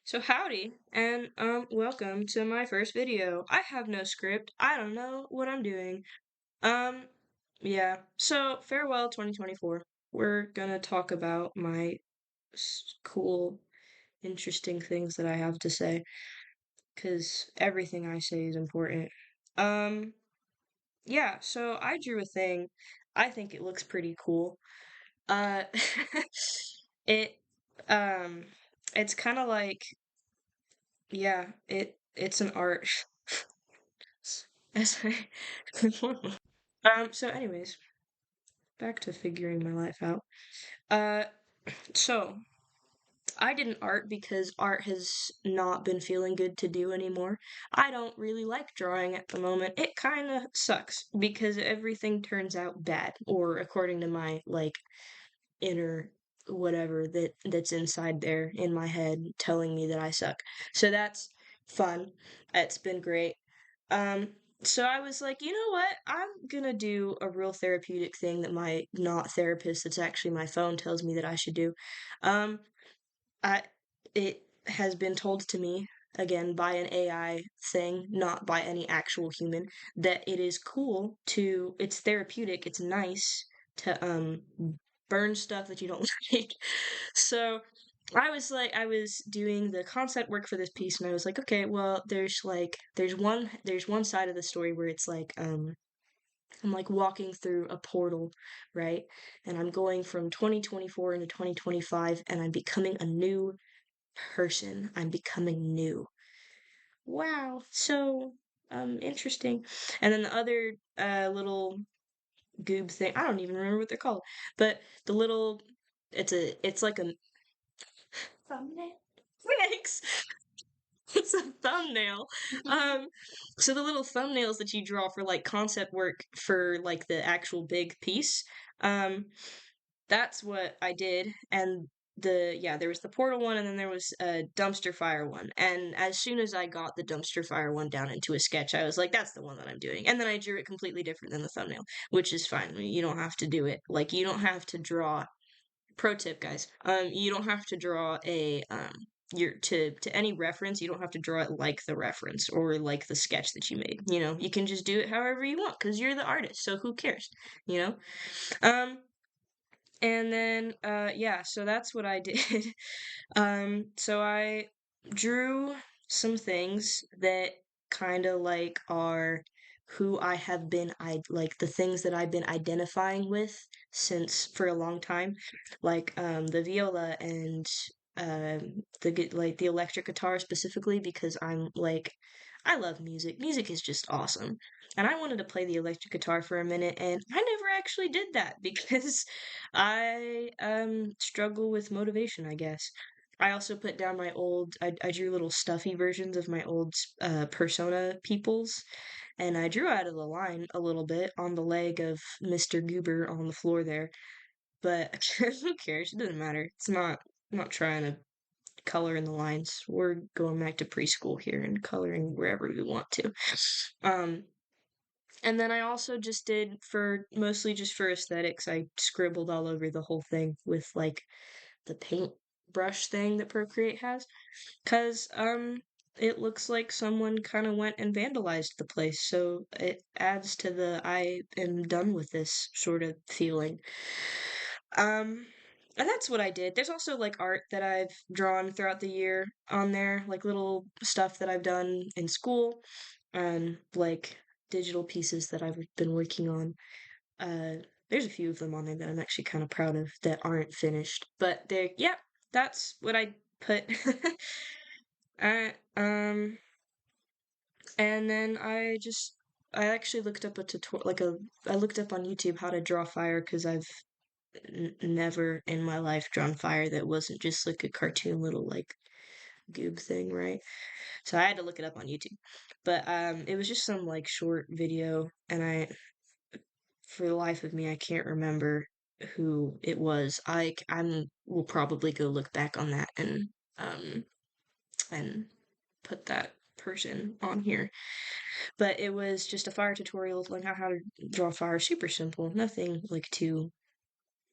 So howdy, and welcome to my first video. I have no script. I don't know what I'm doing. Um, yeah. So farewell 2024. We're gonna talk about my cool, interesting things that I have to say, because everything I say is important. Um, yeah. So I drew a thing. I think it looks pretty cool. Uh, it um, it's kind of like it's an art. As I so anyways, back to figuring my life out. Uh so I did an art because art has not been feeling good to do anymore. I don't really like drawing at the moment. It kind of sucks because everything turns out bad, or according to my inner whatever that's inside there in my head telling me that I suck. So that's fun. It's been great. Um, so I was like, you know what? I'm gonna do a real therapeutic thing that my not therapist, that's actually my phone, tells me that I should do. Um, I it has been told to me again by an AI thing, not by any actual human, that it is cool to it's therapeutic, it's nice to burn stuff that you don't like. So I was doing the concept work for this piece and I was like, okay, well there's one side of the story where it's like I'm like walking through a portal, right? And I'm going from 2024 into 2025 and I'm becoming a new person. I'm becoming new. Wow, so interesting. And then the other little goob thing, I don't even remember what they're called, but the little it's like a thumbnail. Thanks. It's a thumbnail. Um, so the little thumbnails that you draw for like concept work for like the actual big piece, um, that's what I did. And there was the portal one, and then there was a dumpster fire one. And as soon as I got the dumpster fire one down into a sketch, I was like, that's the one that I'm doing. And then I drew it completely different than the thumbnail, which is fine. You don't have to do it. Like you don't have to draw pro tip, guys. You don't have to draw a your to any reference. You don't have to draw it like the reference or like the sketch that you made. You know, you can just do it however you want because you're the artist. So who cares? You know. Um, and then yeah, so that's what I did. So I drew some things that kind of like are who I have been I like the things that I've been identifying with since for a long time, like the viola and the electric guitar specifically because I'm like I love music. Music is just awesome. And I wanted to play the electric guitar for a minute and I never actually did that because I struggle with motivation, I guess. I also put down my I drew little stuffy versions of my old Persona peoples, and I drew out of the line a little bit on the leg of Mr. Goober on the floor there. But who cares? It doesn't matter. I'm not trying to color in the lines. We're going back to preschool here and coloring wherever we want to. Um, and then I also just did for mostly just for aesthetics, I scribbled all over the whole thing with like the paintbrush thing that Procreate has. Cause it looks like someone kind of went and vandalized the place, so it adds to the I am done with this sort of feeling. Um and that's what I did. There's also like art that I've drawn throughout the year on there, like little stuff that I've done in school and like digital pieces that I've been working on. There's a few of them on there that I'm actually kind of proud of that aren't finished, but they're yeah, that's what I put. I and then I actually looked up a tutorial I looked up on YouTube how to draw fire because I've never in my life drawn fire that wasn't just like a cartoon little like goob thing, right? So I had to look it up on YouTube. But it was just some like short video and I for the life of me I can't remember who it was. I'm will probably go look back on that um and put that person on here. But it was just a fire tutorial, like how to draw fire. Super simple, nothing like too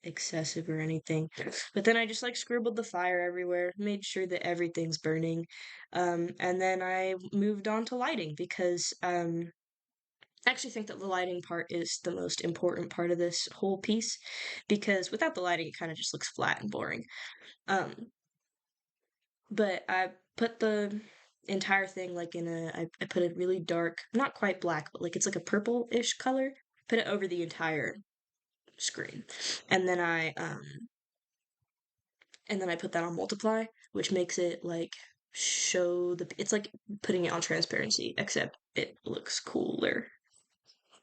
excessive or anything. But then I just like scribbled the fire everywhere, made sure that everything's burning. And then I moved on to lighting because I actually think that the lighting part is the most important part of this whole piece because without the lighting, it kind of just looks flat and boring. Um, but I put the entire thing like I put a really dark, not quite black, but like it's like a purple-ish color. Put it over the entire screen, and then I put that on multiply, which makes it like show the. It's like putting it on transparency, except it looks cooler.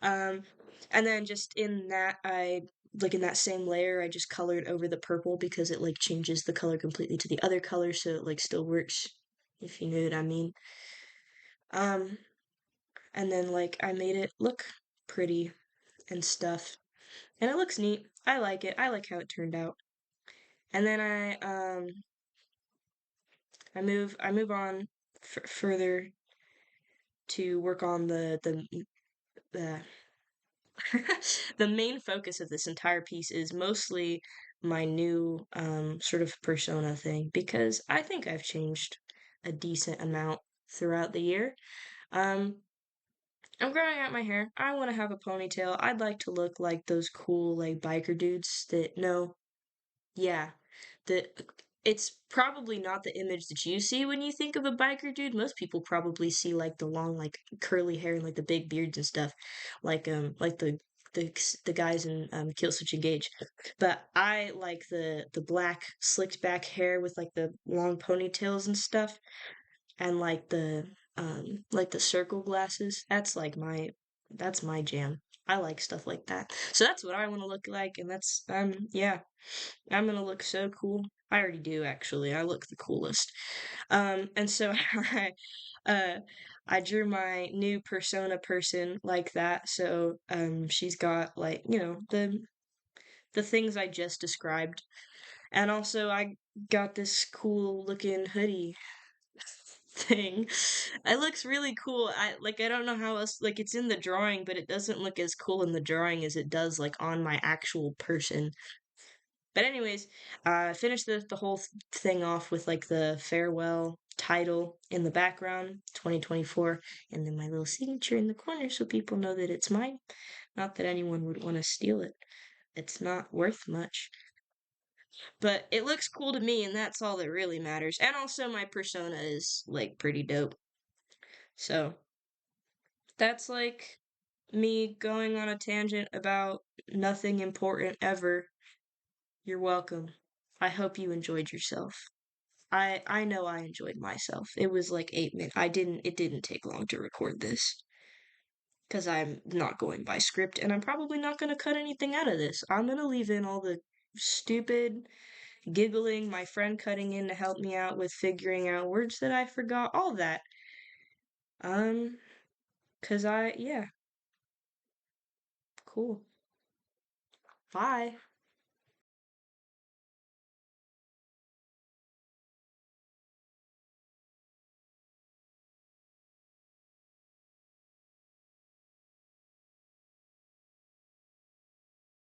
Um, and then just in that, I like in that same layer, I just colored over the purple because it like changes the color completely to the other color, so it like still works, if you know what I mean. Um, and then like I made it look pretty and stuff, and it looks neat. I like it. I like how it turned out. And then I move on further to work on the the main focus of this entire piece is mostly my new sort of persona thing because I think I've changed a decent amount throughout the year. Um, I'm growing out my hair. I want to have a ponytail. I'd like to look like those cool like biker dudes that no, yeah, that it's probably not the image that you see when you think of a biker dude. Most people probably see like the long like curly hair and like the big beards and stuff, like the guys in Killswitch Engage. But I like the black slicked back hair with like the long ponytails and stuff, and like the circle glasses. That's my jam. I like stuff like that. So that's what I want to look like, and that's yeah. I'm gonna look so cool. I already do actually. I look the coolest. And so uh I drew my new persona person like that. So she's got like, the things I just described. And also I got this cool looking hoodie thing. It looks really cool. I don't know how else like it's in the drawing, but it doesn't look as cool in the drawing as it does like on my actual person. But anyways, I finished the whole thing off with like the farewell title in the background, 2024, and then my little signature in the corner so people know that it's mine. Not that anyone would want to steal it. It's not worth much. But it looks cool to me, and that's all that really matters. And also, my persona is like pretty dope. So that's like me going on a tangent about nothing important ever. You're welcome. I hope you enjoyed yourself. I know I enjoyed myself. It was like 8 minutes. It didn't take long to record this because I'm not going by script and I'm probably not going to cut anything out of this. I'm going to leave in all the stupid giggling, my friend cutting in to help me out with figuring out words that I forgot, all that. Um, yeah, cool. Bye.